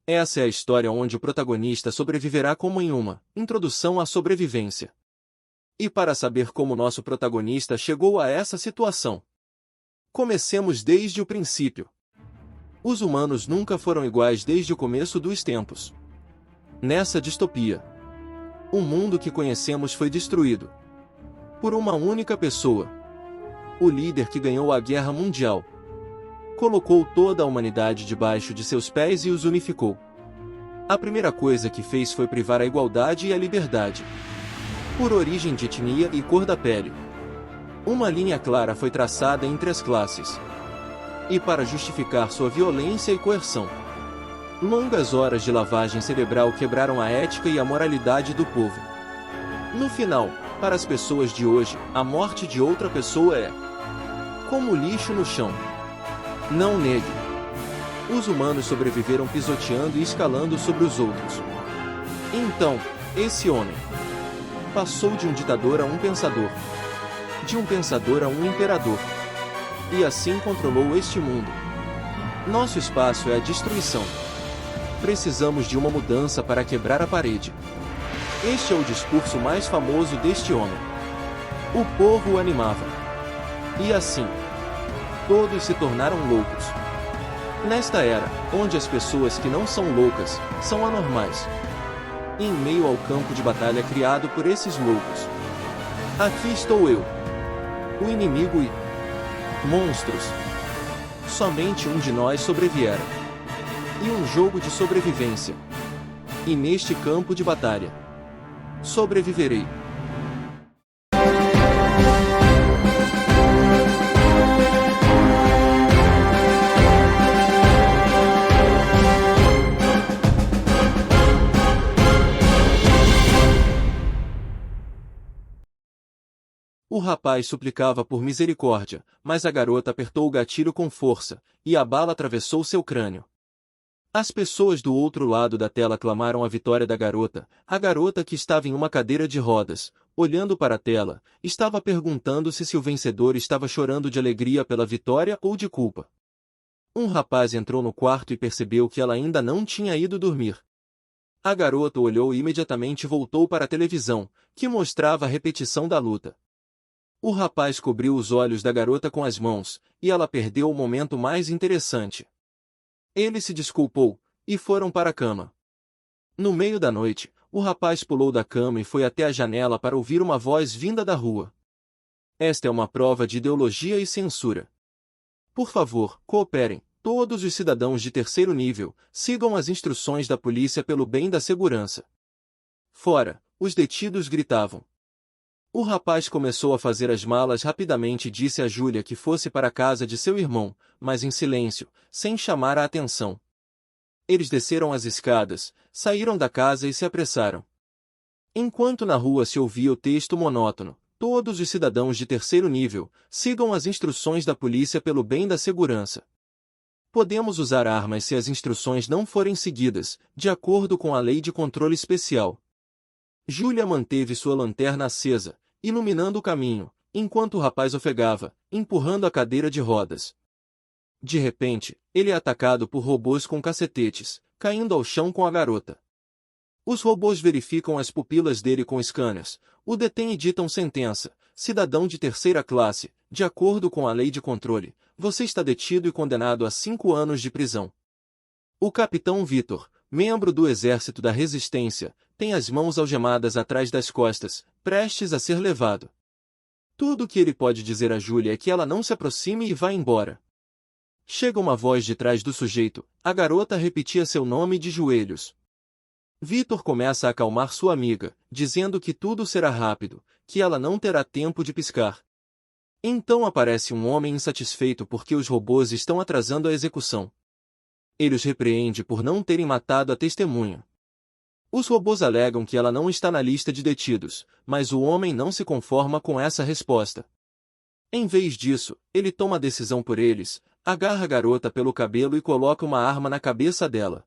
Essa é a história onde o protagonista sobreviverá como em uma introdução à sobrevivência. E para saber como nosso protagonista chegou a essa situação, comecemos desde o princípio. Os humanos nunca foram iguais desde o começo dos tempos. Nessa distopia, o mundo que conhecemos foi destruído por uma única pessoa. O líder que ganhou a Guerra Mundial colocou toda a humanidade debaixo de seus pés e os unificou. A primeira coisa que fez foi privar a igualdade e a liberdade, por origem de etnia e cor da pele. Uma linha clara foi traçada entre as classes. E para justificar sua violência e coerção, longas horas de lavagem cerebral quebraram a ética e a moralidade do povo. No final, para as pessoas de hoje, a morte de outra pessoa é como lixo no chão. Não negue. Os humanos sobreviveram pisoteando e escalando sobre os outros. Então, esse homem passou de um ditador a um pensador, de um pensador a um imperador, e assim controlou este mundo. Nosso espaço é a destruição. Precisamos de uma mudança para quebrar a parede. Este é o discurso mais famoso deste homem. O povo o animava. E assim, todos se tornaram loucos. Nesta era, onde as pessoas que não são loucas, são anormais. Em meio ao campo de batalha criado por esses loucos, aqui estou eu, o inimigo e monstros. Somente um de nós sobreviera. E um jogo de sobrevivência. E neste campo de batalha, sobreviverei. O rapaz suplicava por misericórdia, mas a garota apertou o gatilho com força, e a bala atravessou seu crânio. As pessoas do outro lado da tela clamaram a vitória da garota. A garota, que estava em uma cadeira de rodas, olhando para a tela, estava perguntando-se se o vencedor estava chorando de alegria pela vitória ou de culpa. Um rapaz entrou no quarto e percebeu que ela ainda não tinha ido dormir. A garota olhou e imediatamente voltou para a televisão, que mostrava a repetição da luta. O rapaz cobriu os olhos da garota com as mãos, e ela perdeu o momento mais interessante. Ele se desculpou, e foram para a cama. No meio da noite, o rapaz pulou da cama e foi até a janela para ouvir uma voz vinda da rua. Esta é uma prova de ideologia e censura. Por favor, cooperem, todos os cidadãos de terceiro nível, sigam as instruções da polícia pelo bem da segurança. Fora, os detidos gritavam. O rapaz começou a fazer as malas rapidamente e disse a Júlia que fosse para a casa de seu irmão, mas em silêncio, sem chamar a atenção. Eles desceram as escadas, saíram da casa e se apressaram. Enquanto na rua se ouvia o texto monótono, todos os cidadãos de terceiro nível, sigam as instruções da polícia pelo bem da segurança. Podemos usar armas se as instruções não forem seguidas, de acordo com a lei de controle especial. Júlia manteve sua lanterna acesa, iluminando o caminho, enquanto o rapaz ofegava, empurrando a cadeira de rodas. De repente, ele é atacado por robôs com cacetetes, caindo ao chão com a garota. Os robôs verificam as pupilas dele com scanners, o detêm e ditam sentença: cidadão de terceira classe, de acordo com a lei de controle, você está detido e condenado a 5 anos de prisão. O capitão Vitor, membro do Exército da Resistência, tem as mãos algemadas atrás das costas, prestes a ser levado. Tudo o que ele pode dizer a Júlia é que ela não se aproxime e vá embora. Chega uma voz de trás do sujeito, a garota repetia seu nome de joelhos. Vitor começa a acalmar sua amiga, dizendo que tudo será rápido, que ela não terá tempo de piscar. Então aparece um homem insatisfeito porque os robôs estão atrasando a execução. Ele os repreende por não terem matado a testemunha. Os robôs alegam que ela não está na lista de detidos, mas o homem não se conforma com essa resposta. Em vez disso, ele toma a decisão por eles, agarra a garota pelo cabelo e coloca uma arma na cabeça dela.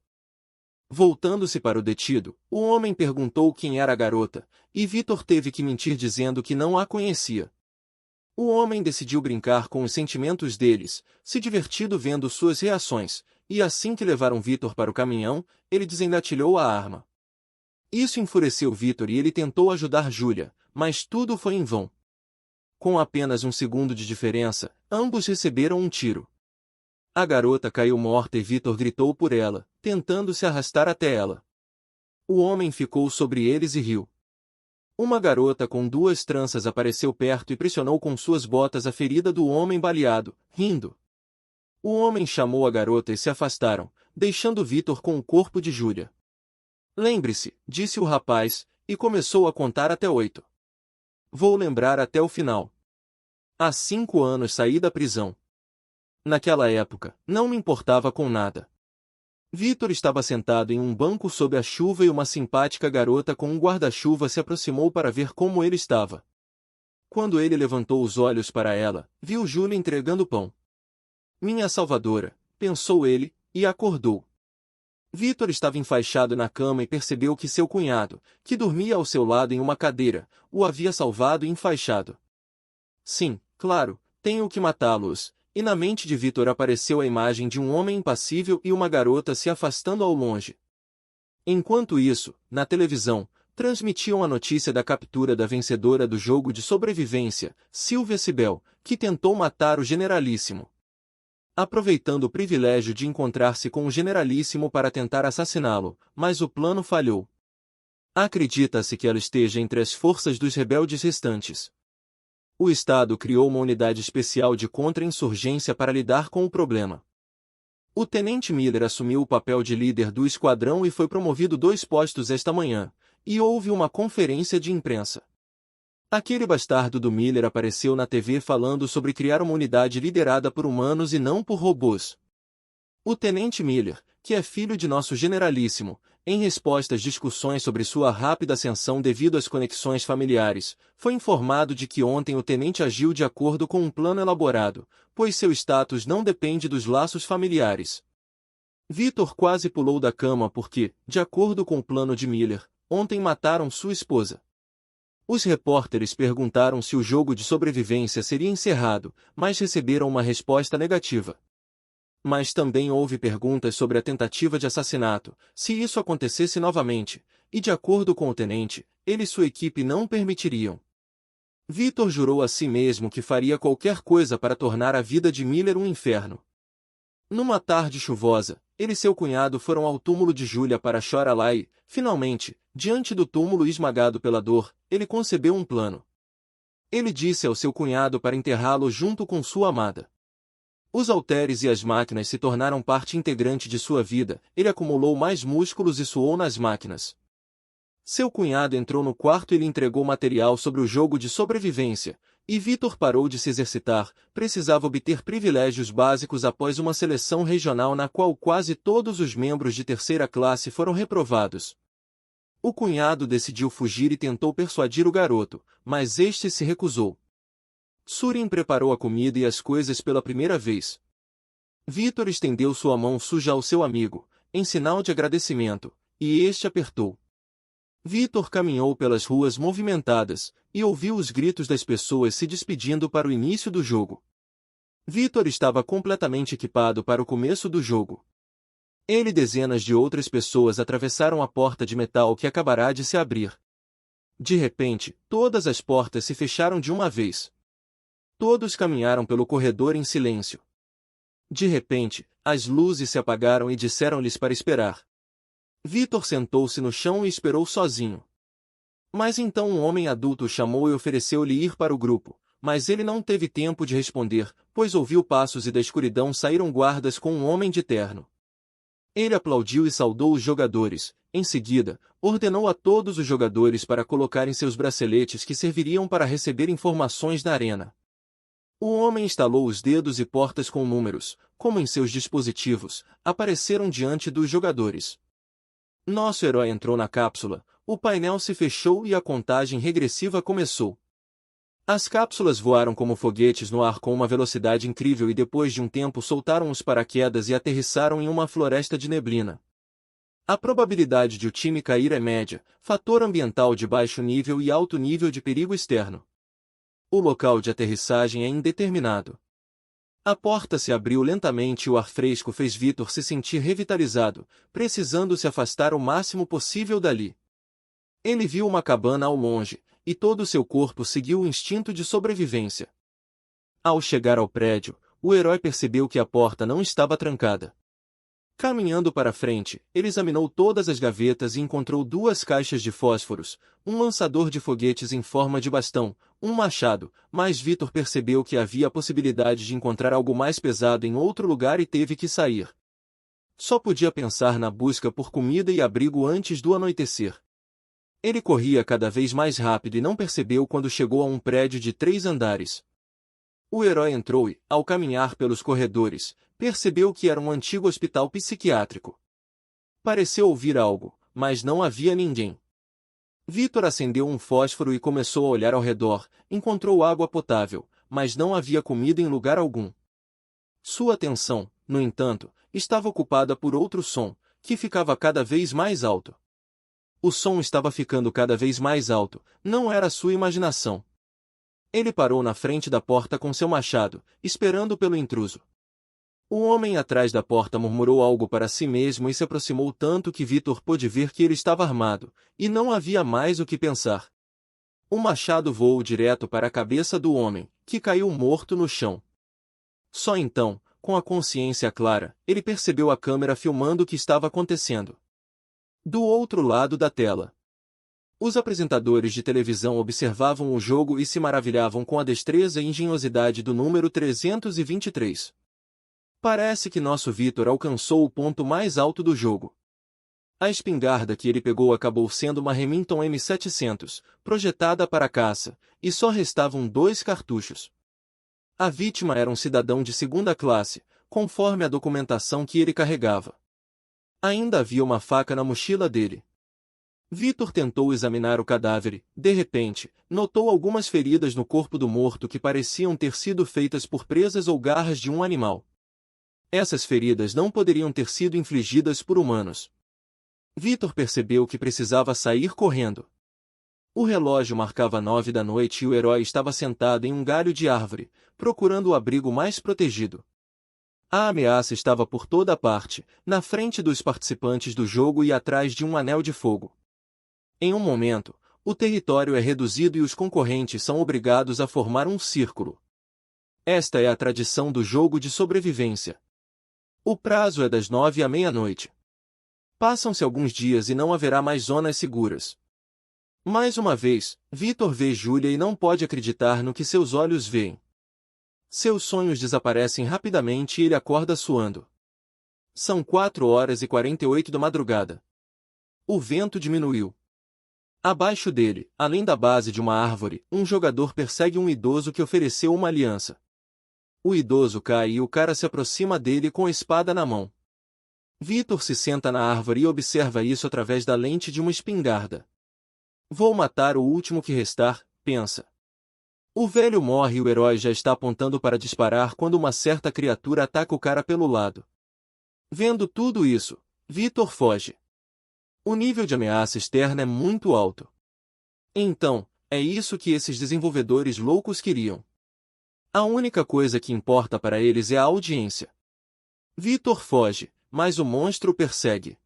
Voltando-se para o detido, o homem perguntou quem era a garota, e Vitor teve que mentir dizendo que não a conhecia. O homem decidiu brincar com os sentimentos deles, se divertindo vendo suas reações, e assim que levaram Vitor para o caminhão, ele desengatilhou a arma. Isso enfureceu Vitor e ele tentou ajudar Júlia, mas tudo foi em vão. Com apenas um segundo de diferença, ambos receberam um tiro. A garota caiu morta e Vitor gritou por ela, tentando se arrastar até ela. O homem ficou sobre eles e riu. Uma garota com 2 tranças apareceu perto e pressionou com suas botas a ferida do homem baleado, rindo. O homem chamou a garota e se afastaram, deixando Vitor com o corpo de Júlia. Lembre-se, disse o rapaz, e começou a contar até 8. Vou lembrar até o final. Há 5 anos saí da prisão. Naquela época, não me importava com nada. Vitor estava sentado em um banco sob a chuva e uma simpática garota com um guarda-chuva se aproximou para ver como ele estava. Quando ele levantou os olhos para ela, viu Júlia entregando pão. Minha salvadora, pensou ele, e acordou. Vitor estava enfaixado na cama e percebeu que seu cunhado, que dormia ao seu lado em uma cadeira, o havia salvado e enfaixado. Sim, claro, tenho que matá-los. E na mente de Vitor apareceu a imagem de um homem impassível e uma garota se afastando ao longe. Enquanto isso, na televisão, transmitiam a notícia da captura da vencedora do jogo de sobrevivência, Silvia Sibel, que tentou matar o generalíssimo. Aproveitando o privilégio de encontrar-se com o generalíssimo para tentar assassiná-lo, mas o plano falhou. Acredita-se que ela esteja entre as forças dos rebeldes restantes. O Estado criou uma unidade especial de contra-insurgência para lidar com o problema. O tenente Miller assumiu o papel de líder do esquadrão e foi promovido 2 postos esta manhã, e houve uma conferência de imprensa. Aquele bastardo do Miller apareceu na TV falando sobre criar uma unidade liderada por humanos e não por robôs. O tenente Miller, que é filho de nosso generalíssimo, em resposta às discussões sobre sua rápida ascensão devido às conexões familiares, foi informado de que ontem o tenente agiu de acordo com um plano elaborado, pois seu status não depende dos laços familiares. Vitor quase pulou da cama porque, de acordo com o plano de Miller, ontem mataram sua esposa. Os repórteres perguntaram se o jogo de sobrevivência seria encerrado, mas receberam uma resposta negativa. Mas também houve perguntas sobre a tentativa de assassinato, se isso acontecesse novamente, e de acordo com o tenente, ele e sua equipe não permitiriam. Vitor jurou a si mesmo que faria qualquer coisa para tornar a vida de Miller um inferno. Numa tarde chuvosa, ele e seu cunhado foram ao túmulo de Júlia para chorar lá e, finalmente, diante do túmulo esmagado pela dor, ele concebeu um plano. Ele disse ao seu cunhado para enterrá-lo junto com sua amada. Os halteres e as máquinas se tornaram parte integrante de sua vida, ele acumulou mais músculos e suou nas máquinas. Seu cunhado entrou no quarto e lhe entregou material sobre o jogo de sobrevivência, e Vitor parou de se exercitar, precisava obter privilégios básicos após uma seleção regional na qual quase todos os membros de 3ª classe foram reprovados. O cunhado decidiu fugir e tentou persuadir o garoto, mas este se recusou. Surin preparou a comida e as coisas pela primeira vez. Vitor estendeu sua mão suja ao seu amigo, em sinal de agradecimento, e este apertou. Vitor caminhou pelas ruas movimentadas, e ouviu os gritos das pessoas se despedindo para o início do jogo. Vitor estava completamente equipado para o começo do jogo. Ele e dezenas de outras pessoas atravessaram a porta de metal que acabará de se abrir. De repente, todas as portas se fecharam de uma vez. Todos caminharam pelo corredor em silêncio. De repente, as luzes se apagaram e disseram-lhes para esperar. Vitor sentou-se no chão e esperou sozinho. Mas então um homem adulto o chamou e ofereceu-lhe ir para o grupo, mas ele não teve tempo de responder, pois ouviu passos e da escuridão saíram guardas com um homem de terno. Ele aplaudiu e saudou os jogadores, em seguida, ordenou a todos os jogadores para colocarem seus braceletes que serviriam para receber informações na arena. O homem estalou os dedos e portas com números, como em seus dispositivos, apareceram diante dos jogadores. Nosso herói entrou na cápsula, o painel se fechou e a contagem regressiva começou. As cápsulas voaram como foguetes no ar com uma velocidade incrível e depois de um tempo soltaram os paraquedas e aterrissaram em uma floresta de neblina. A probabilidade de o time cair é média, fator ambiental de baixo nível e alto nível de perigo externo. O local de aterrissagem é indeterminado. A porta se abriu lentamente e o ar fresco fez Vitor se sentir revitalizado, precisando se afastar o máximo possível dali. Ele viu uma cabana ao longe, e todo o seu corpo seguiu o instinto de sobrevivência. Ao chegar ao prédio, o herói percebeu que a porta não estava trancada. Caminhando para frente, ele examinou todas as gavetas e encontrou 2 caixas de fósforos, um lançador de foguetes em forma de bastão, um machado, mas Vitor percebeu que havia a possibilidade de encontrar algo mais pesado em outro lugar e teve que sair. Só podia pensar na busca por comida e abrigo antes do anoitecer. Ele corria cada vez mais rápido e não percebeu quando chegou a um prédio de 3 andares. O herói entrou e, ao caminhar pelos corredores, percebeu que era um antigo hospital psiquiátrico. Pareceu ouvir algo, mas não havia ninguém. Vitor acendeu um fósforo e começou a olhar ao redor, encontrou água potável, mas não havia comida em lugar algum. Sua atenção, no entanto, estava ocupada por outro som, que ficava cada vez mais alto. O som estava ficando cada vez mais alto, não era sua imaginação. Ele parou na frente da porta com seu machado, esperando pelo intruso. O homem atrás da porta murmurou algo para si mesmo e se aproximou tanto que Vitor pôde ver que ele estava armado, e não havia mais o que pensar. O machado voou direto para a cabeça do homem, que caiu morto no chão. Só então, com a consciência clara, ele percebeu a câmera filmando o que estava acontecendo. Do outro lado da tela, os apresentadores de televisão observavam o jogo e se maravilhavam com a destreza e engenhosidade do número 323. Parece que nosso Vitor alcançou o ponto mais alto do jogo. A espingarda que ele pegou acabou sendo uma Remington M700, projetada para caça, e só restavam 2 cartuchos. A vítima era um cidadão de 2ª classe, conforme a documentação que ele carregava. Ainda havia uma faca na mochila dele. Vitor tentou examinar o cadáver e, de repente, notou algumas feridas no corpo do morto que pareciam ter sido feitas por presas ou garras de um animal. Essas feridas não poderiam ter sido infligidas por humanos. Vitor percebeu que precisava sair correndo. O relógio marcava 9 da noite e o herói estava sentado em um galho de árvore, procurando o abrigo mais protegido. A ameaça estava por toda parte, na frente dos participantes do jogo e atrás de um anel de fogo. Em um momento, o território é reduzido e os concorrentes são obrigados a formar um círculo. Esta é a tradição do jogo de sobrevivência. O prazo é das 9 à meia-noite. Passam-se alguns dias e não haverá mais zonas seguras. Mais uma vez, Vitor vê Júlia e não pode acreditar no que seus olhos veem. Seus sonhos desaparecem rapidamente e ele acorda suando. São 4h48 da madrugada. O vento diminuiu. Abaixo dele, além da base de uma árvore, um jogador persegue um idoso que ofereceu uma aliança. O idoso cai e o cara se aproxima dele com a espada na mão. Vitor se senta na árvore e observa isso através da lente de uma espingarda. Vou matar o último que restar, pensa. O velho morre e o herói já está apontando para disparar quando uma certa criatura ataca o cara pelo lado. Vendo tudo isso, Vitor foge. O nível de ameaça externa é muito alto. Então, é isso que esses desenvolvedores loucos queriam. A única coisa que importa para eles é a audiência. Vitor foge, mas o monstro o persegue.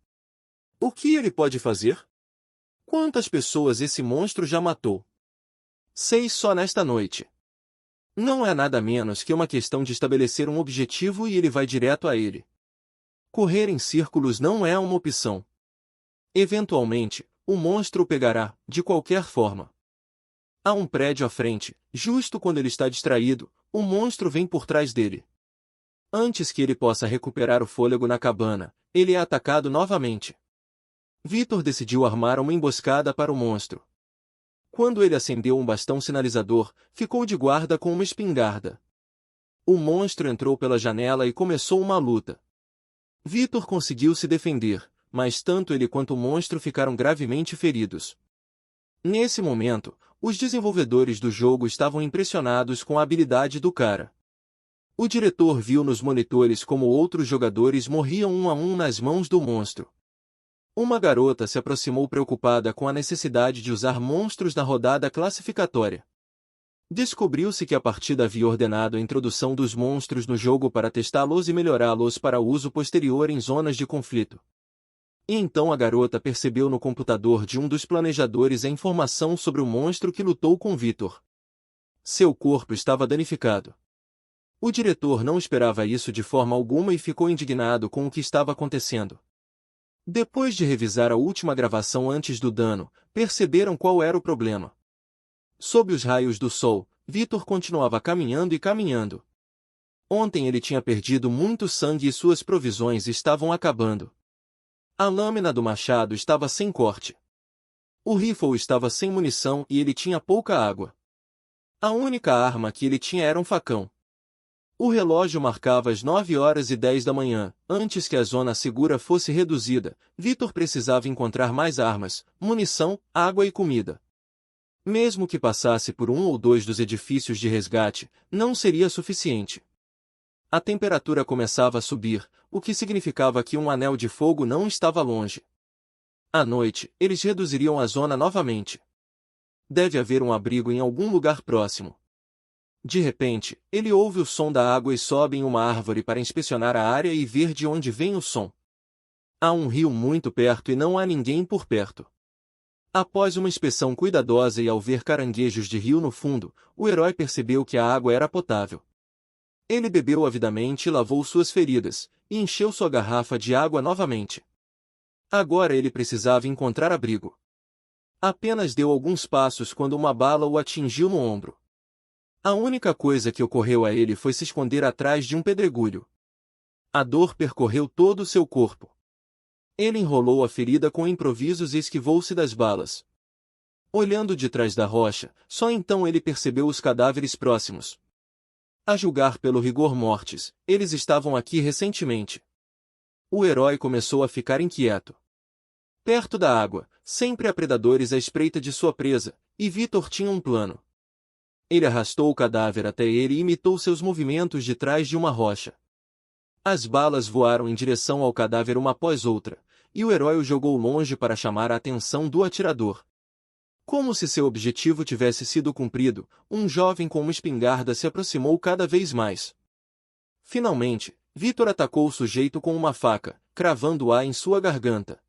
O que ele pode fazer? Quantas pessoas esse monstro já matou? 6 só nesta noite. Não é nada menos que uma questão de estabelecer um objetivo e ele vai direto a ele. Correr em círculos não é uma opção. Eventualmente, o monstro o pegará, de qualquer forma. Há um prédio à frente, justo quando ele está distraído, o monstro vem por trás dele. Antes que ele possa recuperar o fôlego na cabana, ele é atacado novamente. Vitor decidiu armar uma emboscada para o monstro. Quando ele acendeu um bastão sinalizador, ficou de guarda com uma espingarda. O monstro entrou pela janela e começou uma luta. Vitor conseguiu se defender, mas tanto ele quanto o monstro ficaram gravemente feridos. Nesse momento, os desenvolvedores do jogo estavam impressionados com a habilidade do cara. O diretor viu nos monitores como outros jogadores morriam um a um nas mãos do monstro. Uma garota se aproximou preocupada com a necessidade de usar monstros na rodada classificatória. Descobriu-se que a partida havia ordenado a introdução dos monstros no jogo para testá-los e melhorá-los para uso posterior em zonas de conflito. E então a garota percebeu no computador de um dos planejadores a informação sobre o monstro que lutou com Victor. Seu corpo estava danificado. O diretor não esperava isso de forma alguma e ficou indignado com o que estava acontecendo. Depois de revisar a última gravação antes do dano, perceberam qual era o problema. Sob os raios do sol, Victor continuava caminhando e caminhando. Ontem ele tinha perdido muito sangue e suas provisões estavam acabando. A lâmina do machado estava sem corte. O rifle estava sem munição e ele tinha pouca água. A única arma que ele tinha era um facão. O relógio marcava as 9h10 da manhã. Antes que a zona segura fosse reduzida, Victor precisava encontrar mais armas, munição, água e comida. Mesmo que passasse por um ou dois dos edifícios de resgate, não seria suficiente. A temperatura começava a subir, o que significava que um anel de fogo não estava longe. À noite, eles reduziriam a zona novamente. Deve haver um abrigo em algum lugar próximo. De repente, ele ouve o som da água e sobe em uma árvore para inspecionar a área e ver de onde vem o som. Há um rio muito perto e não há ninguém por perto. Após uma inspeção cuidadosa e ao ver caranguejos de rio no fundo, o herói percebeu que a água era potável. Ele bebeu avidamente e lavou suas feridas, e encheu sua garrafa de água novamente. Agora ele precisava encontrar abrigo. Apenas deu alguns passos quando uma bala o atingiu no ombro. A única coisa que ocorreu a ele foi se esconder atrás de um pedregulho. A dor percorreu todo o seu corpo. Ele enrolou a ferida com improvisos e esquivou-se das balas. Olhando de trás da rocha, só então ele percebeu os cadáveres próximos. A julgar pelo rigor mortis, eles estavam aqui recentemente. O herói começou a ficar inquieto. Perto da água, sempre há predadores à espreita de sua presa, e Victor tinha um plano. Ele arrastou o cadáver até ele e imitou seus movimentos de trás de uma rocha. As balas voaram em direção ao cadáver uma após outra, e o herói o jogou longe para chamar a atenção do atirador. Como se seu objetivo tivesse sido cumprido, um jovem com uma espingarda se aproximou cada vez mais. Finalmente, Victor atacou o sujeito com uma faca, cravando-a em sua garganta.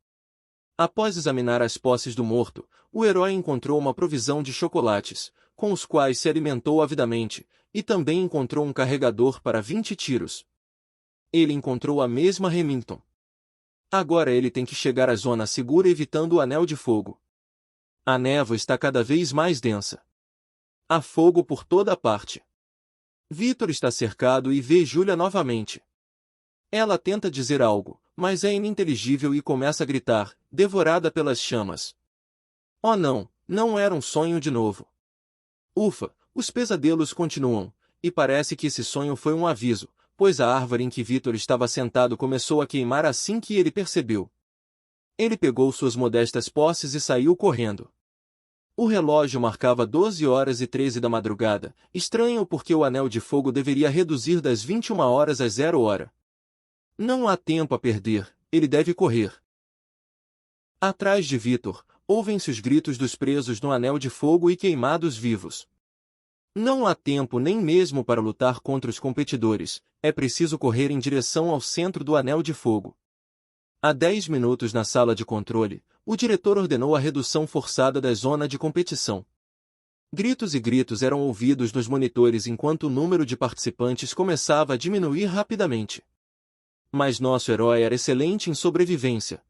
Após examinar as posses do morto, o herói encontrou uma provisão de chocolates, com os quais se alimentou avidamente, e também encontrou um carregador para 20 tiros. Ele encontrou a mesma Remington. Agora ele tem que chegar à zona segura evitando o anel de fogo. A névoa está cada vez mais densa. Há fogo por toda parte. Victor está cercado e vê Julia novamente. Ela tenta dizer algo, mas é ininteligível e começa a gritar, devorada pelas chamas. Oh não, não era um sonho de novo. Ufa, os pesadelos continuam, e parece que esse sonho foi um aviso, pois a árvore em que Victor estava sentado começou a queimar assim que ele percebeu. Ele pegou suas modestas posses e saiu correndo. O relógio marcava 12h13 da madrugada, estranho porque o anel de fogo deveria reduzir das 21h às 0h. Não há tempo a perder, ele deve correr. Atrás de Victor, ouvem-se os gritos dos presos no anel de fogo e queimados vivos. Não há tempo nem mesmo para lutar contra os competidores, é preciso correr em direção ao centro do anel de fogo. Há 10 minutos na sala de controle, o diretor ordenou a redução forçada da zona de competição. Gritos e gritos eram ouvidos nos monitores enquanto o número de participantes começava a diminuir rapidamente. Mas nosso herói era excelente em sobrevivência.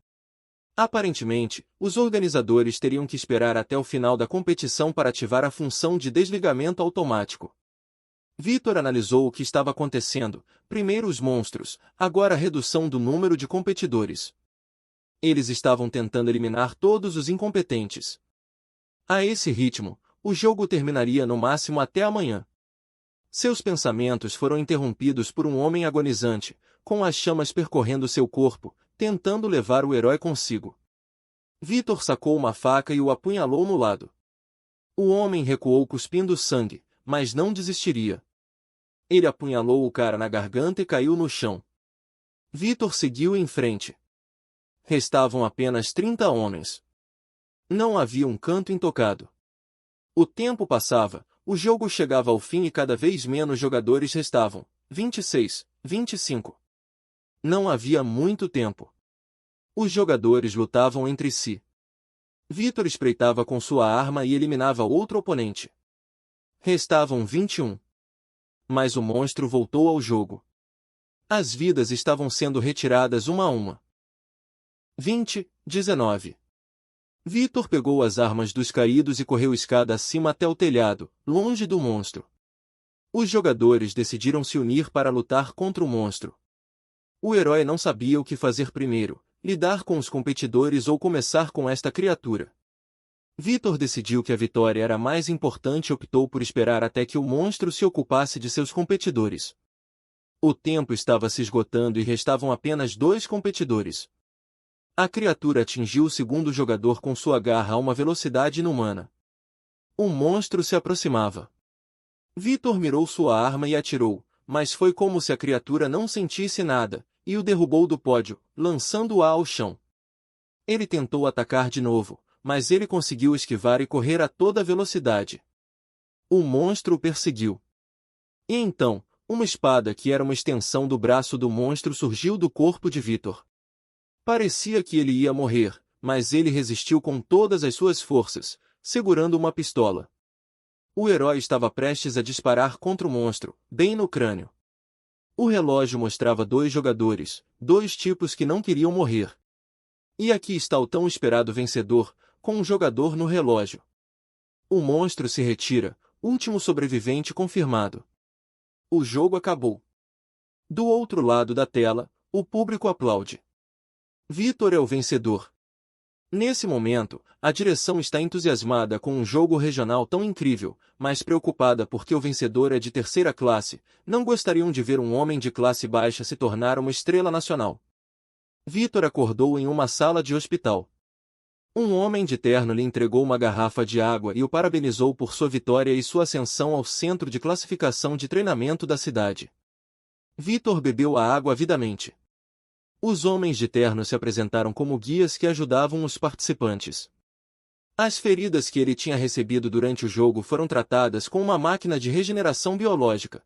Aparentemente, os organizadores teriam que esperar até o final da competição para ativar a função de desligamento automático. Victor analisou o que estava acontecendo, primeiro os monstros, agora a redução do número de competidores. Eles estavam tentando eliminar todos os incompetentes. A esse ritmo, o jogo terminaria no máximo até amanhã. Seus pensamentos foram interrompidos por um homem agonizante, com as chamas percorrendo seu corpo, tentando levar o herói consigo. Victor sacou uma faca e o apunhalou no lado. O homem recuou cuspindo sangue, mas não desistiria. Ele apunhalou o cara na garganta e caiu no chão. Victor seguiu em frente. Restavam apenas 30 homens. Não havia um canto intocado. O tempo passava, o jogo chegava ao fim e cada vez menos jogadores restavam. 26, 25. Não havia muito tempo. Os jogadores lutavam entre si. Vitor espreitava com sua arma e eliminava outro oponente. Restavam 21. Mas o monstro voltou ao jogo. As vidas estavam sendo retiradas uma a uma. 20, 19. Vitor pegou as armas dos caídos e correu escada acima até o telhado, longe do monstro. Os jogadores decidiram se unir para lutar contra o monstro. O herói não sabia o que fazer primeiro, lidar com os competidores ou começar com esta criatura. Vitor decidiu que a vitória era mais importante e optou por esperar até que o monstro se ocupasse de seus competidores. O tempo estava se esgotando e restavam apenas 2 competidores. A criatura atingiu o segundo jogador com sua garra a uma velocidade inumana. O monstro se aproximava. Vitor mirou sua arma e atirou, mas foi como se a criatura não sentisse nada, e o derrubou do pódio, lançando-a ao chão. Ele tentou atacar de novo, mas ele conseguiu esquivar e correr a toda velocidade. O monstro o perseguiu. E então, uma espada que era uma extensão do braço do monstro surgiu do corpo de Vitor. Parecia que ele ia morrer, mas ele resistiu com todas as suas forças, segurando uma pistola. O herói estava prestes a disparar contra o monstro, bem no crânio. O relógio mostrava 2 jogadores, 2 tipos que não queriam morrer. E aqui está o tão esperado vencedor, com um jogador no relógio. O monstro se retira, último sobrevivente confirmado. O jogo acabou. Do outro lado da tela, o público aplaude. Vitor é o vencedor. Nesse momento, a direção está entusiasmada com um jogo regional tão incrível, mas preocupada porque o vencedor é de terceira classe, não gostariam de ver um homem de classe baixa se tornar uma estrela nacional. Vitor acordou em uma sala de hospital. Um homem de terno lhe entregou uma garrafa de água e o parabenizou por sua vitória e sua ascensão ao centro de classificação de treinamento da cidade. Vitor bebeu a água avidamente. Os homens de terno se apresentaram como guias que ajudavam os participantes. As feridas que ele tinha recebido durante o jogo foram tratadas com uma máquina de regeneração biológica.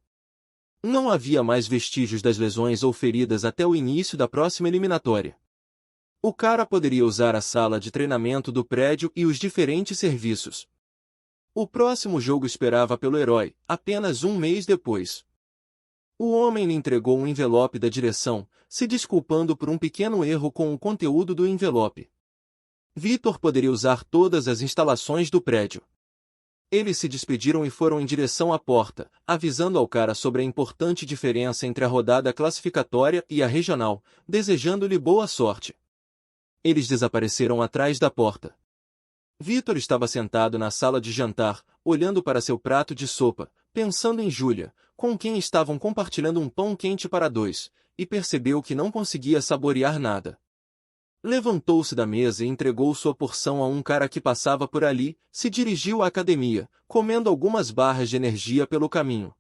Não havia mais vestígios das lesões ou feridas até o início da próxima eliminatória. O cara poderia usar a sala de treinamento do prédio e os diferentes serviços. O próximo jogo esperava pelo herói, apenas um mês depois. O homem lhe entregou um envelope da direção, se desculpando por um pequeno erro com o conteúdo do envelope. Vitor poderia usar todas as instalações do prédio. Eles se despediram e foram em direção à porta, avisando ao cara sobre a importante diferença entre a rodada classificatória e a regional, desejando-lhe boa sorte. Eles desapareceram atrás da porta. Vitor estava sentado na sala de jantar, olhando para seu prato de sopa, pensando em Júlia, com quem estavam compartilhando um pão quente para 2, e percebeu que não conseguia saborear nada. Levantou-se da mesa e entregou sua porção a um cara que passava por ali, se dirigiu à academia, comendo algumas barras de energia pelo caminho.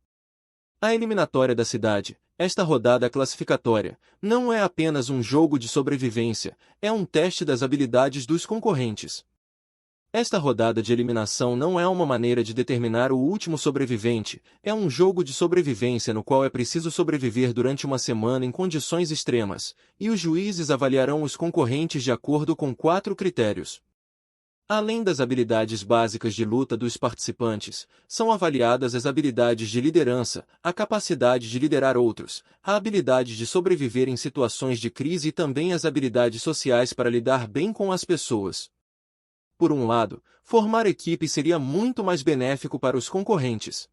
A eliminatória da cidade, esta rodada classificatória, não é apenas um jogo de sobrevivência, é um teste das habilidades dos concorrentes. Esta rodada de eliminação não é uma maneira de determinar o último sobrevivente, é um jogo de sobrevivência no qual é preciso sobreviver durante uma semana em condições extremas, e os juízes avaliarão os concorrentes de acordo com 4 critérios. Além das habilidades básicas de luta dos participantes, são avaliadas as habilidades de liderança, a capacidade de liderar outros, a habilidade de sobreviver em situações de crise e também as habilidades sociais para lidar bem com as pessoas. Por um lado, formar equipe seria muito mais benéfico para os concorrentes.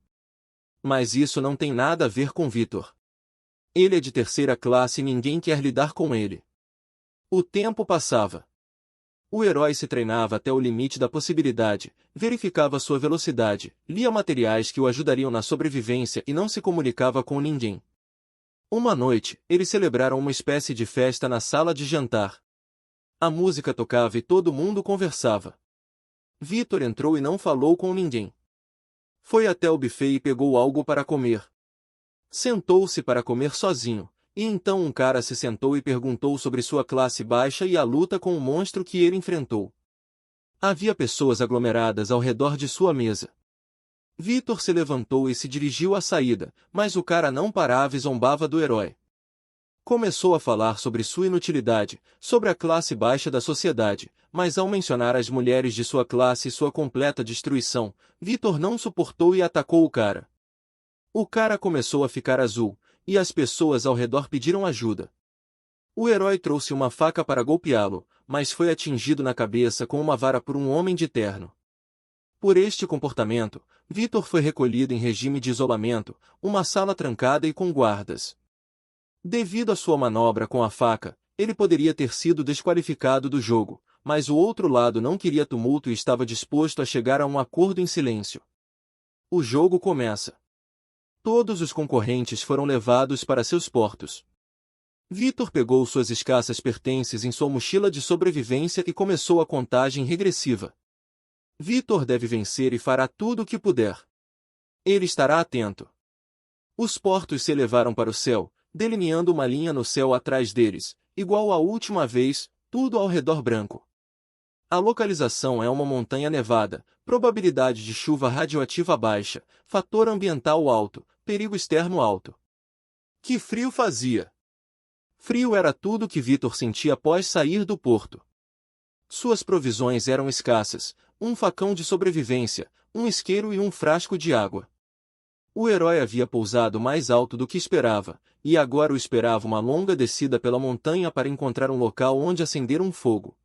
Mas isso não tem nada a ver com Vitor. Ele é de terceira classe e ninguém quer lidar com ele. O tempo passava. O herói se treinava até o limite da possibilidade, verificava sua velocidade, lia materiais que o ajudariam na sobrevivência e não se comunicava com ninguém. Uma noite, eles celebraram uma espécie de festa na sala de jantar. A música tocava e todo mundo conversava. Vitor entrou e não falou com ninguém. Foi até o buffet e pegou algo para comer. Sentou-se para comer sozinho, e então um cara se sentou e perguntou sobre sua classe baixa e a luta com o monstro que ele enfrentou. Havia pessoas aglomeradas ao redor de sua mesa. Vitor se levantou e se dirigiu à saída, mas o cara não parava e zombava do herói. Começou a falar sobre sua inutilidade, sobre a classe baixa da sociedade, mas ao mencionar as mulheres de sua classe e sua completa destruição, Vitor não suportou e atacou o cara. O cara começou a ficar azul, e as pessoas ao redor pediram ajuda. O herói trouxe uma faca para golpeá-lo, mas foi atingido na cabeça com uma vara por um homem de terno. Por este comportamento, Vitor foi recolhido em regime de isolamento, uma sala trancada e com guardas. Devido à sua manobra com a faca, ele poderia ter sido desqualificado do jogo, mas o outro lado não queria tumulto e estava disposto a chegar a um acordo em silêncio. O jogo começa. Todos os concorrentes foram levados para seus portos. Vitor pegou suas escassas pertences em sua mochila de sobrevivência e começou a contagem regressiva. Vitor deve vencer e fará tudo o que puder. Ele estará atento. Os portos se elevaram para o céu, delineando uma linha no céu atrás deles, igual à última vez, tudo ao redor branco. A localização é uma montanha nevada, probabilidade de chuva radioativa baixa, fator ambiental alto, perigo externo alto. Que frio fazia! Frio era tudo que Vitor sentia após sair do porto. Suas provisões eram escassas, um facão de sobrevivência, um isqueiro e um frasco de água. O herói havia pousado mais alto do que esperava, e agora o esperava uma longa descida pela montanha para encontrar um local onde acender um fogo.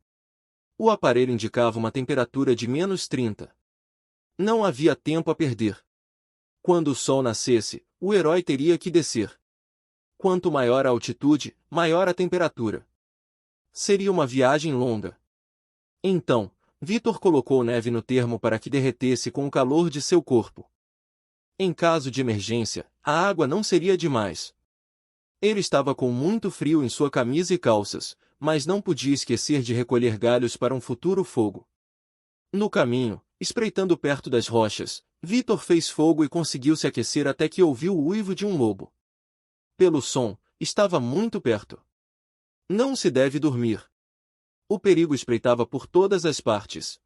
O aparelho indicava uma temperatura de -30. Não havia tempo a perder. Quando o sol nascesse, o herói teria que descer. Quanto maior a altitude, maior a temperatura. Seria uma viagem longa. Então, Vitor colocou neve no termo para que derretesse com o calor de seu corpo. Em caso de emergência, a água não seria demais. Ele estava com muito frio em sua camisa e calças, mas não podia esquecer de recolher galhos para um futuro fogo. No caminho, espreitando perto das rochas, Vitor fez fogo e conseguiu se aquecer até que ouviu o uivo de um lobo. Pelo som, estava muito perto. Não se deve dormir. O perigo espreitava por todas as partes.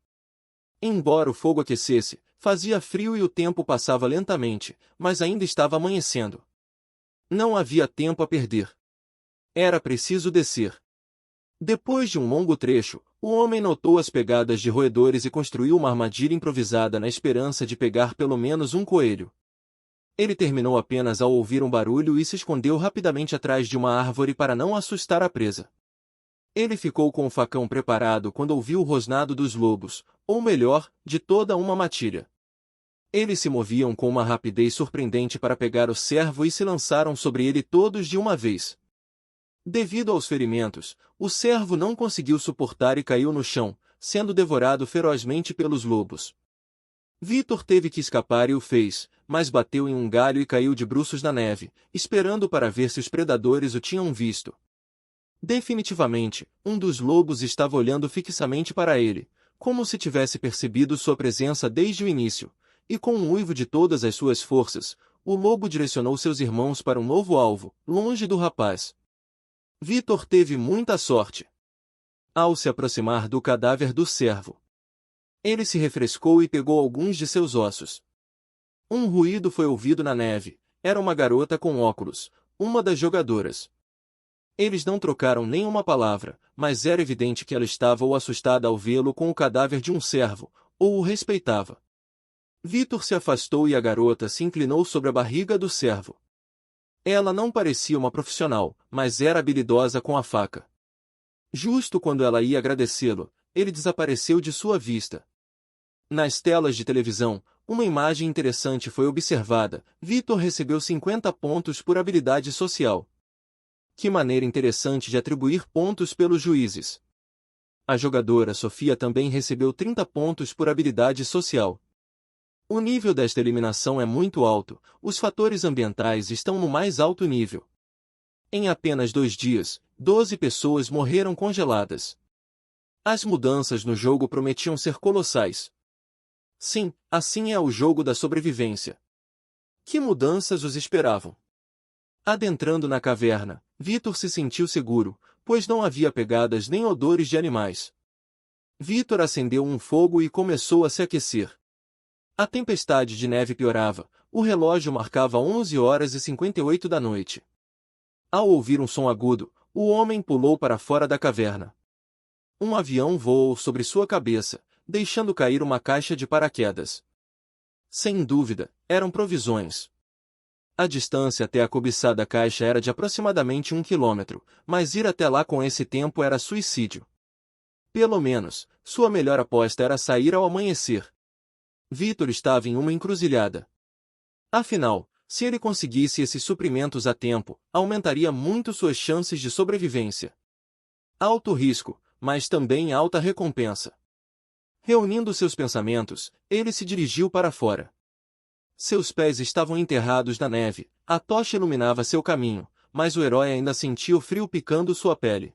Embora o fogo aquecesse, fazia frio e o tempo passava lentamente, mas ainda estava amanhecendo. Não havia tempo a perder. Era preciso descer. Depois de um longo trecho, o homem notou as pegadas de roedores e construiu uma armadilha improvisada na esperança de pegar pelo menos um coelho. Ele terminou apenas ao ouvir um barulho e se escondeu rapidamente atrás de uma árvore para não assustar a presa. Ele ficou com o facão preparado quando ouviu o rosnado dos lobos, ou melhor, de toda uma matilha. Eles se moviam com uma rapidez surpreendente para pegar o cervo e se lançaram sobre ele todos de uma vez. Devido aos ferimentos, o cervo não conseguiu suportar e caiu no chão, sendo devorado ferozmente pelos lobos. Vitor teve que escapar e o fez, mas bateu em um galho e caiu de bruços na neve, esperando para ver se os predadores o tinham visto. Definitivamente, um dos lobos estava olhando fixamente para ele, como se tivesse percebido sua presença desde o início, e com um uivo de todas as suas forças, o lobo direcionou seus irmãos para um novo alvo, longe do rapaz. Vitor teve muita sorte. Ao se aproximar do cadáver do cervo, ele se refrescou e pegou alguns de seus ossos. Um ruído foi ouvido na neve. Era uma garota com óculos, uma das jogadoras. Eles não trocaram nenhuma palavra, mas era evidente que ela estava ou assustada ao vê-lo com o cadáver de um cervo, ou o respeitava. Vitor se afastou e a garota se inclinou sobre a barriga do cervo. Ela não parecia uma profissional, mas era habilidosa com a faca. Justo quando ela ia agradecê-lo, ele desapareceu de sua vista. Nas telas de televisão, uma imagem interessante foi observada. Vitor recebeu 50 pontos por habilidade social. Que maneira interessante de atribuir pontos pelos juízes. A jogadora Sofia também recebeu 30 pontos por habilidade social. O nível desta eliminação é muito alto, os fatores ambientais estão no mais alto nível. Em apenas 2 dias, 12 pessoas morreram congeladas. As mudanças no jogo prometiam ser colossais. Sim, assim é o jogo da sobrevivência. Que mudanças os esperavam? Adentrando na caverna, Vitor se sentiu seguro, pois não havia pegadas nem odores de animais. Vitor acendeu um fogo e começou a se aquecer. A tempestade de neve piorava, o relógio marcava 11h58 da noite. Ao ouvir um som agudo, o homem pulou para fora da caverna. Um avião voou sobre sua cabeça, deixando cair uma caixa de paraquedas. Sem dúvida, eram provisões. A distância até a cobiçada caixa era de aproximadamente 1 quilômetro, mas ir até lá com esse tempo era suicídio. Pelo menos, sua melhor aposta era sair ao amanhecer. Vitor estava em uma encruzilhada. Afinal, se ele conseguisse esses suprimentos a tempo, aumentaria muito suas chances de sobrevivência. Alto risco, mas também alta recompensa. Reunindo seus pensamentos, ele se dirigiu para fora. Seus pés estavam enterrados na neve, a tocha iluminava seu caminho, mas o herói ainda sentia o frio picando sua pele.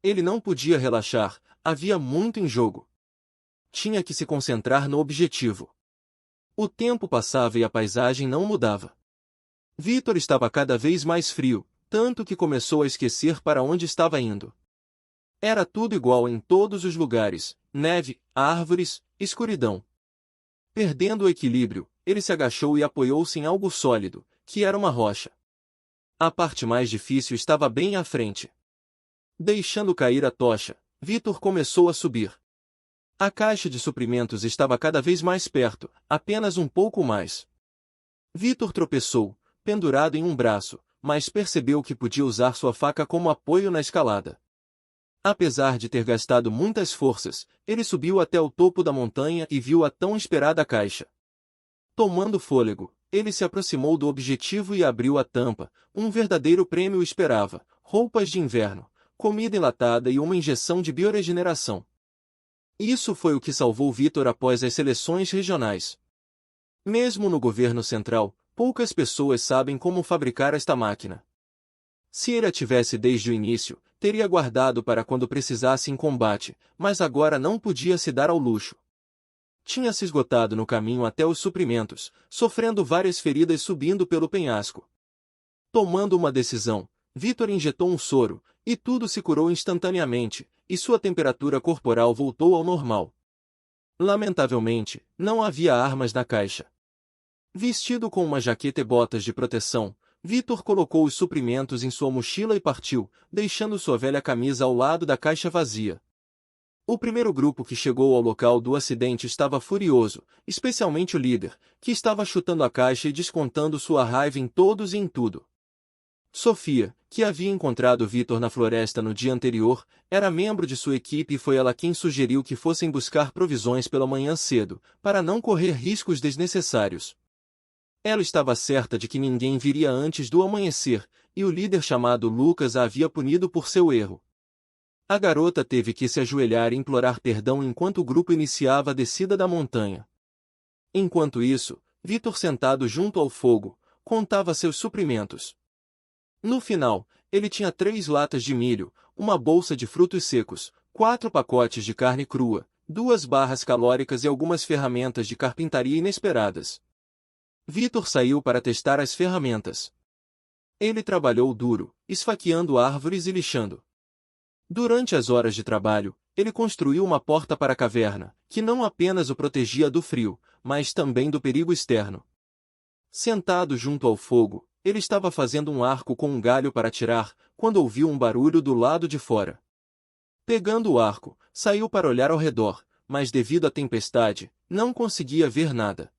Ele não podia relaxar, havia muito em jogo. Tinha que se concentrar no objetivo. O tempo passava e a paisagem não mudava. Vitor estava cada vez mais frio, tanto que começou a esquecer para onde estava indo. Era tudo igual em todos os lugares, neve, árvores, escuridão. Perdendo o equilíbrio, ele se agachou e apoiou-se em algo sólido, que era uma rocha. A parte mais difícil estava bem à frente. Deixando cair a tocha, Vitor começou a subir. A caixa de suprimentos estava cada vez mais perto, apenas um pouco mais. Vitor tropeçou, pendurado em um braço, mas percebeu que podia usar sua faca como apoio na escalada. Apesar de ter gastado muitas forças, ele subiu até o topo da montanha e viu a tão esperada caixa. Tomando fôlego, ele se aproximou do objetivo e abriu a tampa. Um verdadeiro prêmio o esperava: roupas de inverno, comida enlatada e uma injeção de bioregeneração. Isso foi o que salvou Vitor após as seleções regionais. Mesmo no governo central, poucas pessoas sabem como fabricar esta máquina. Se ele a tivesse desde o início, teria guardado para quando precisasse em combate, mas agora não podia se dar ao luxo. Tinha se esgotado no caminho até os suprimentos, sofrendo várias feridas subindo pelo penhasco. Tomando uma decisão, Vitor injetou um soro, e tudo se curou instantaneamente, e sua temperatura corporal voltou ao normal. Lamentavelmente, não havia armas na caixa. Vestido com uma jaqueta e botas de proteção, Vitor colocou os suprimentos em sua mochila e partiu, deixando sua velha camisa ao lado da caixa vazia. O primeiro grupo que chegou ao local do acidente estava furioso, especialmente o líder, que estava chutando a caixa e descontando sua raiva em todos e em tudo. Sofia, que havia encontrado Vitor na floresta no dia anterior, era membro de sua equipe e foi ela quem sugeriu que fossem buscar provisões pela manhã cedo, para não correr riscos desnecessários. Ela estava certa de que ninguém viria antes do amanhecer, e o líder chamado Lucas a havia punido por seu erro. A garota teve que se ajoelhar e implorar perdão enquanto o grupo iniciava a descida da montanha. Enquanto isso, Vitor, sentado junto ao fogo, contava seus suprimentos. No final, ele tinha 3 latas de milho, uma bolsa de frutos secos, 4 pacotes de carne crua, 2 barras calóricas e algumas ferramentas de carpintaria inesperadas. Vitor saiu para testar as ferramentas. Ele trabalhou duro, esfaqueando árvores e lixando. Durante as horas de trabalho, ele construiu uma porta para a caverna, que não apenas o protegia do frio, mas também do perigo externo. Sentado junto ao fogo, ele estava fazendo um arco com um galho para atirar, quando ouviu um barulho do lado de fora. Pegando o arco, saiu para olhar ao redor, mas devido à tempestade, não conseguia ver nada.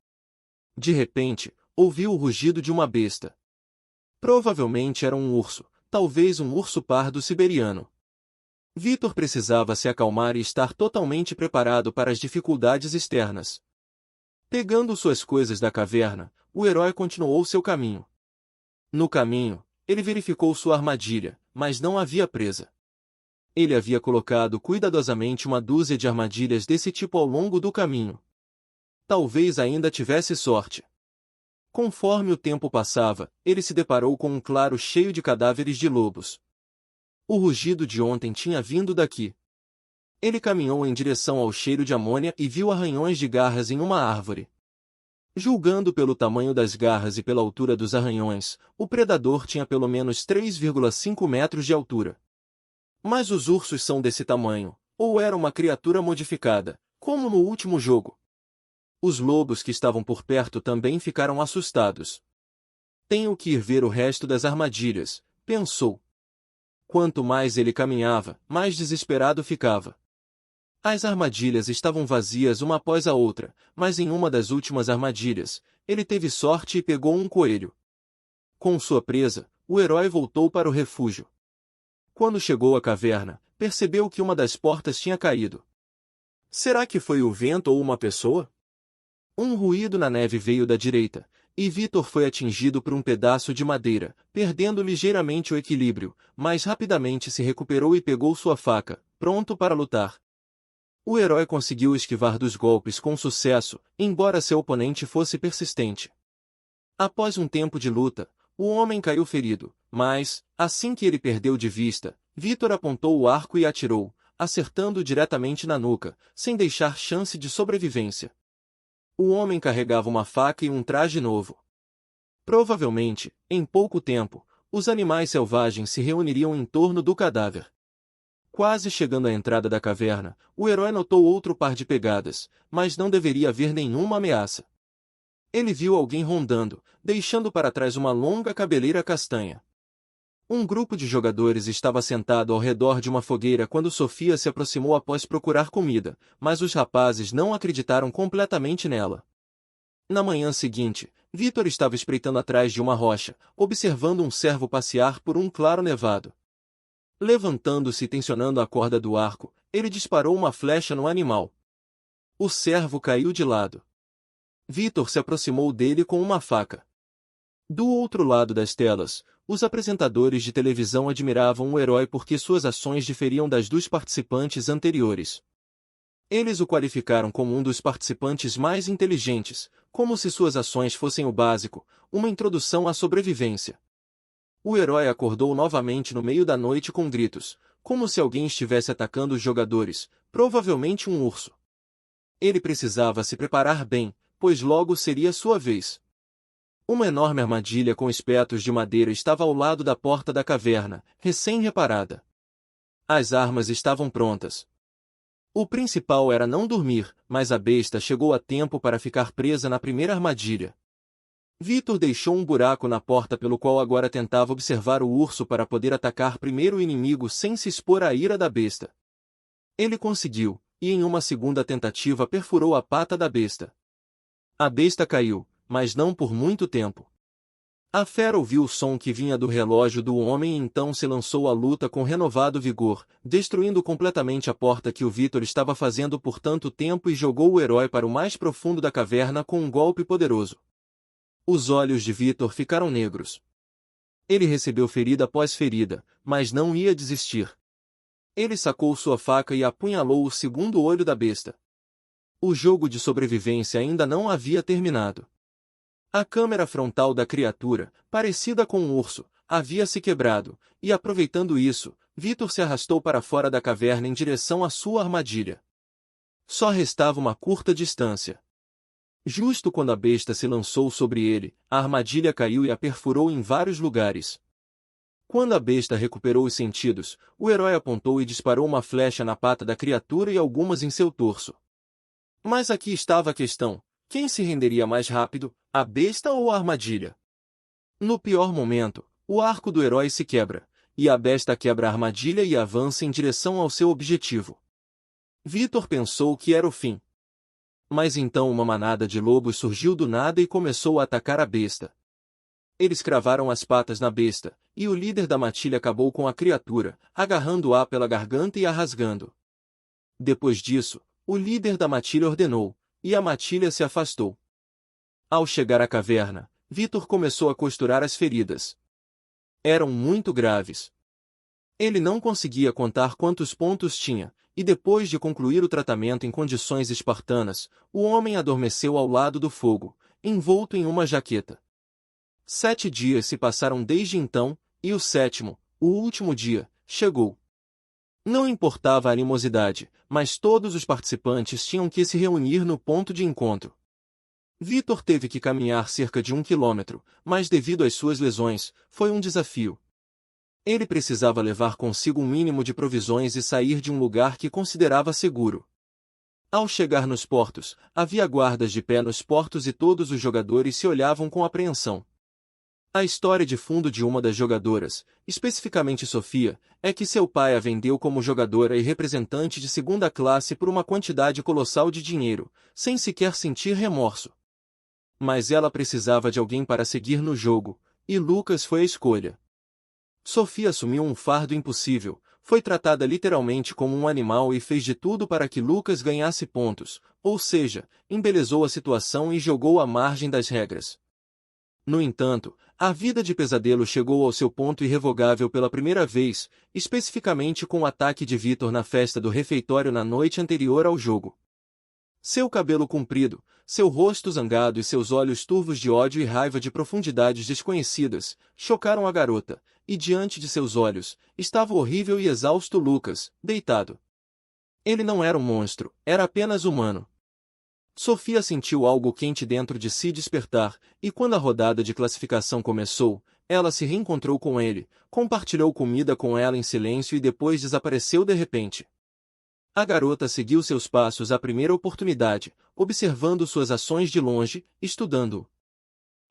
De repente, ouviu o rugido de uma besta. Provavelmente era um urso, talvez um urso pardo siberiano. Vitor precisava se acalmar e estar totalmente preparado para as dificuldades externas. Pegando suas coisas da caverna, o herói continuou seu caminho. No caminho, ele verificou sua armadilha, mas não havia presa. Ele havia colocado cuidadosamente uma dúzia de armadilhas desse tipo ao longo do caminho. Talvez ainda tivesse sorte. Conforme o tempo passava, ele se deparou com um claro cheio de cadáveres de lobos. O rugido de ontem tinha vindo daqui. Ele caminhou em direção ao cheiro de amônia e viu arranhões de garras em uma árvore. Julgando pelo tamanho das garras e pela altura dos arranhões, o predador tinha pelo menos 3,5 metros de altura. Mas os ursos são desse tamanho, ou era uma criatura modificada, como no último jogo. Os lobos que estavam por perto também ficaram assustados. Tenho que ir ver o resto das armadilhas, pensou. Quanto mais ele caminhava, mais desesperado ficava. As armadilhas estavam vazias uma após a outra, mas em uma das últimas armadilhas, ele teve sorte e pegou um coelho. Com sua presa, o herói voltou para o refúgio. Quando chegou à caverna, percebeu que uma das portas tinha caído. Será que foi o vento ou uma pessoa? Um ruído na neve veio da direita, e Vitor foi atingido por um pedaço de madeira, perdendo ligeiramente o equilíbrio, mas rapidamente se recuperou e pegou sua faca, pronto para lutar. O herói conseguiu esquivar dos golpes com sucesso, embora seu oponente fosse persistente. Após um tempo de luta, o homem caiu ferido, mas, assim que ele perdeu de vista, Vitor apontou o arco e atirou, acertando diretamente na nuca, sem deixar chance de sobrevivência. O homem carregava uma faca e um traje novo. Provavelmente, em pouco tempo, os animais selvagens se reuniriam em torno do cadáver. Quase chegando à entrada da caverna, o herói notou outro par de pegadas, mas não deveria haver nenhuma ameaça. Ele viu alguém rondando, deixando para trás uma longa cabeleira castanha. Um grupo de jogadores estava sentado ao redor de uma fogueira quando Sofia se aproximou após procurar comida, mas os rapazes não acreditaram completamente nela. Na manhã seguinte, Vitor estava espreitando atrás de uma rocha, observando um cervo passear por um claro nevado. Levantando-se e tensionando a corda do arco, ele disparou uma flecha no animal. O cervo caiu de lado. Vitor se aproximou dele com uma faca. Do outro lado das telas, os apresentadores de televisão admiravam o herói porque suas ações diferiam das dos participantes anteriores. Eles o qualificaram como um dos participantes mais inteligentes, como se suas ações fossem o básico, uma introdução à sobrevivência. O herói acordou novamente no meio da noite com gritos, como se alguém estivesse atacando os jogadores, provavelmente um urso. Ele precisava se preparar bem, pois logo seria sua vez. Uma enorme armadilha com espetos de madeira estava ao lado da porta da caverna, recém-reparada. As armas estavam prontas. O principal era não dormir, mas a besta chegou a tempo para ficar presa na primeira armadilha. Vitor deixou um buraco na porta pelo qual agora tentava observar o urso para poder atacar primeiro o inimigo sem se expor à ira da besta. Ele conseguiu, e em uma segunda tentativa perfurou a pata da besta. A besta caiu, mas não por muito tempo. A fera ouviu o som que vinha do relógio do homem e então se lançou à luta com renovado vigor, destruindo completamente a porta que o Vitor estava fazendo por tanto tempo e jogou o herói para o mais profundo da caverna com um golpe poderoso. Os olhos de Vitor ficaram negros. Ele recebeu ferida após ferida, mas não ia desistir. Ele sacou sua faca e apunhalou o segundo olho da besta. O jogo de sobrevivência ainda não havia terminado. A câmera frontal da criatura, parecida com um urso, havia se quebrado, e aproveitando isso, Vitor se arrastou para fora da caverna em direção à sua armadilha. Só restava uma curta distância. Justo quando a besta se lançou sobre ele, a armadilha caiu e a perfurou em vários lugares. Quando a besta recuperou os sentidos, o herói apontou e disparou uma flecha na pata da criatura e algumas em seu torso. Mas aqui estava a questão: quem se renderia mais rápido, a besta ou a armadilha? No pior momento, o arco do herói se quebra, e a besta quebra a armadilha e avança em direção ao seu objetivo. Vitor pensou que era o fim. Mas então uma manada de lobos surgiu do nada e começou a atacar a besta. Eles cravaram as patas na besta, e o líder da matilha acabou com a criatura, agarrando-a pela garganta e a rasgando. Depois disso, o líder da matilha ordenou, e a matilha se afastou. Ao chegar à caverna, Vitor começou a costurar as feridas. Eram muito graves. Ele não conseguia contar quantos pontos tinha, e depois de concluir o tratamento em condições espartanas, o homem adormeceu ao lado do fogo, envolto em uma jaqueta. 7 dias se passaram desde então, e o sétimo, o último dia, chegou. Não importava a animosidade, mas todos os participantes tinham que se reunir no ponto de encontro. Vitor teve que caminhar cerca de 1 quilômetro, mas devido às suas lesões, foi um desafio. Ele precisava levar consigo um mínimo de provisões e sair de um lugar que considerava seguro. Ao chegar nos portos, havia guardas de pé nos portos e todos os jogadores se olhavam com apreensão. A história de fundo de uma das jogadoras, especificamente Sofia, é que seu pai a vendeu como jogadora e representante de segunda classe por uma quantidade colossal de dinheiro, sem sequer sentir remorso. Mas ela precisava de alguém para seguir no jogo, e Lucas foi a escolha. Sofia assumiu um fardo impossível, foi tratada literalmente como um animal e fez de tudo para que Lucas ganhasse pontos, ou seja, embelezou a situação e jogou à margem das regras. No entanto, a vida de pesadelo chegou ao seu ponto irrevogável pela primeira vez, especificamente com o ataque de Vitor na festa do refeitório na noite anterior ao jogo. Seu cabelo comprido, seu rosto zangado e seus olhos turvos de ódio e raiva de profundidades desconhecidas, chocaram a garota, e diante de seus olhos, estava o horrível e exausto Lucas, deitado. Ele não era um monstro, era apenas humano. Sofia sentiu algo quente dentro de si despertar, e quando a rodada de classificação começou, ela se reencontrou com ele, compartilhou comida com ela em silêncio e depois desapareceu de repente. A garota seguiu seus passos à primeira oportunidade, observando suas ações de longe, estudando-o.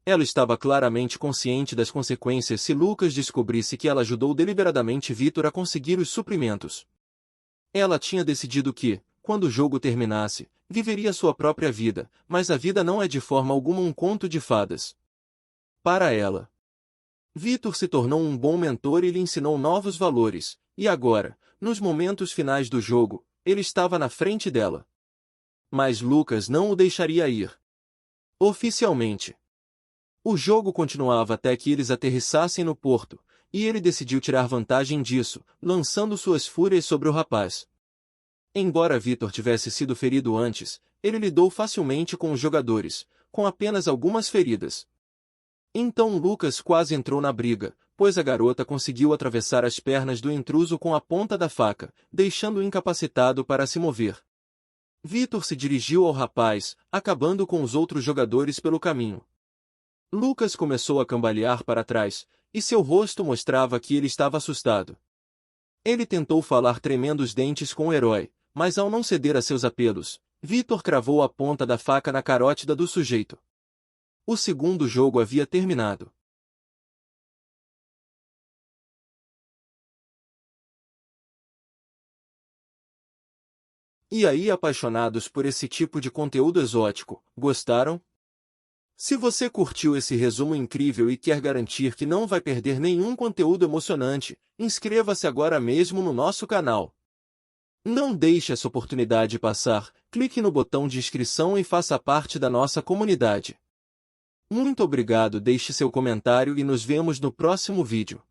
Ela estava claramente consciente das consequências se Lucas descobrisse que ela ajudou deliberadamente Vitor a conseguir os suprimentos. Ela tinha decidido que, quando o jogo terminasse, viveria sua própria vida, mas a vida não é de forma alguma um conto de fadas. Para ela, Vitor se tornou um bom mentor e lhe ensinou novos valores, e agora, nos momentos finais do jogo, ele estava na frente dela. Mas Lucas não o deixaria ir. Oficialmente. O jogo continuava até que eles aterrissassem no porto, e ele decidiu tirar vantagem disso, lançando suas fúrias sobre o rapaz. Embora Vitor tivesse sido ferido antes, ele lidou facilmente com os jogadores, com apenas algumas feridas. Então Lucas quase entrou na briga, pois a garota conseguiu atravessar as pernas do intruso com a ponta da faca, deixando-o incapacitado para se mover. Vitor se dirigiu ao rapaz, acabando com os outros jogadores pelo caminho. Lucas começou a cambalear para trás, e seu rosto mostrava que ele estava assustado. Ele tentou falar tremendo os dentes com o herói, mas ao não ceder a seus apelos, Vitor cravou a ponta da faca na carótida do sujeito. O segundo jogo havia terminado. E aí, apaixonados por esse tipo de conteúdo exótico, gostaram? Se você curtiu esse resumo incrível e quer garantir que não vai perder nenhum conteúdo emocionante, inscreva-se agora mesmo no nosso canal. Não deixe essa oportunidade passar, clique no botão de inscrição e faça parte da nossa comunidade. Muito obrigado, deixe seu comentário e nos vemos no próximo vídeo.